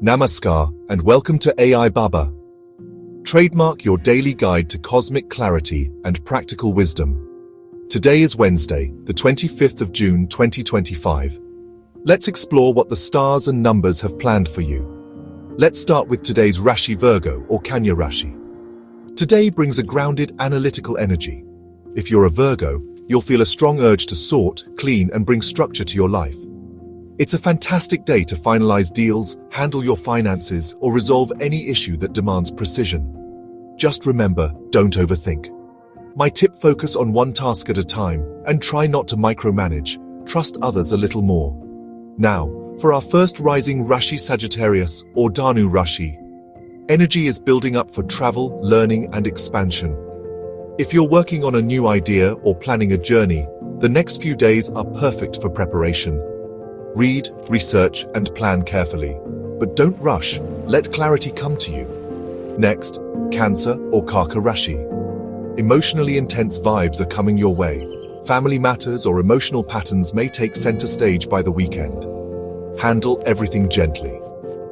Namaskar and welcome to AI Baba. Trademark your daily guide to cosmic clarity and practical wisdom. Today is Wednesday, the 25th of June 2025. Let's explore what the stars and numbers have planned for you. Let's start with today's Rashi Virgo or Kanya Rashi. Today brings a grounded, analytical energy. If you're a Virgo, you'll feel a strong urge to sort, clean, and bring structure to your life. It's a fantastic day to finalize deals, handle your finances, or resolve any issue that demands precision. Just remember, don't overthink. My tip: focus on one task at a time and try not to micromanage. Trust others a little more. Now, for our first rising Rashi Sagittarius or Danu Rashi. Energy is building up for travel, learning, and expansion. If you're working on a new idea or planning a journey, the next few days are perfect for preparation. Read, research, and plan carefully. But don't rush, let clarity come to you. Next, Cancer or Karka Rashi. Emotionally intense vibes are coming your way. Family matters or emotional patterns may take center stage by the weekend. Handle everything gently.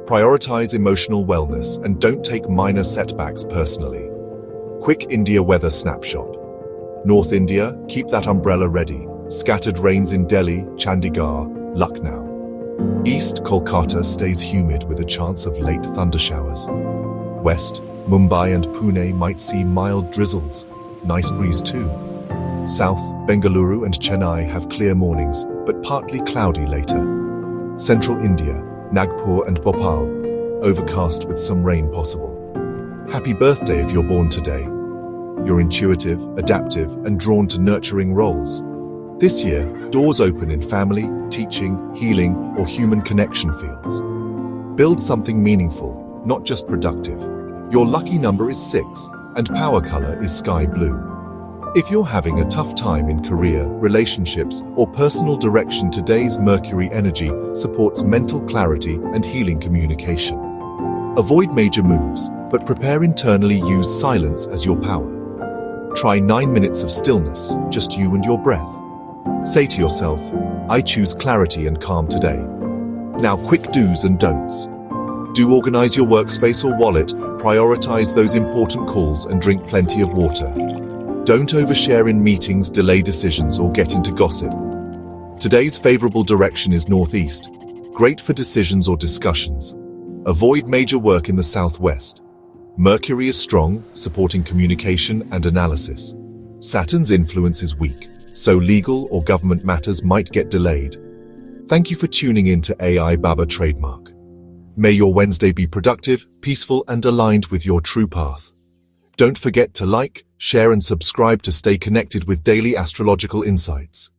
Prioritize emotional wellness and don't take minor setbacks personally. Quick India weather snapshot. North India, keep that umbrella ready. Scattered rains in Delhi, Chandigarh, Lucknow. East Kolkata stays humid with a chance of late thundershowers. West, Mumbai and Pune might see mild drizzles. Nice breeze too. South, Bengaluru and Chennai have clear mornings, but partly cloudy later. Central India, Nagpur and Bhopal, overcast with some rain possible. Happy birthday if you're born today. You're intuitive, adaptive, and drawn to nurturing roles. This year, doors open in family, teaching, healing, or human connection fields. Build something meaningful, not just productive. Your lucky number is 6, and power color is sky blue. If you're having a tough time in career, relationships, or personal direction, today's Mercury energy supports mental clarity and healing communication. Avoid major moves, but prepare internally. Use silence as your power. Try 9 minutes of stillness, just you and your breath. Say to yourself, I choose clarity and calm today. Now, quick do's and don'ts. Do organize your workspace or wallet, prioritize those important calls, and drink plenty of water. Don't overshare in meetings, delay decisions, or get into gossip. Today's favorable direction is northeast, great for decisions or discussions. Avoid major work in the southwest. Mercury is strong, supporting communication and analysis. Saturn's influence is weak, so legal or government matters might get delayed. Thank you for tuning in to AI Baba Trademark. May your Wednesday be productive, peaceful, and aligned with your true path. Don't forget to like, share, and subscribe to stay connected with daily astrological insights.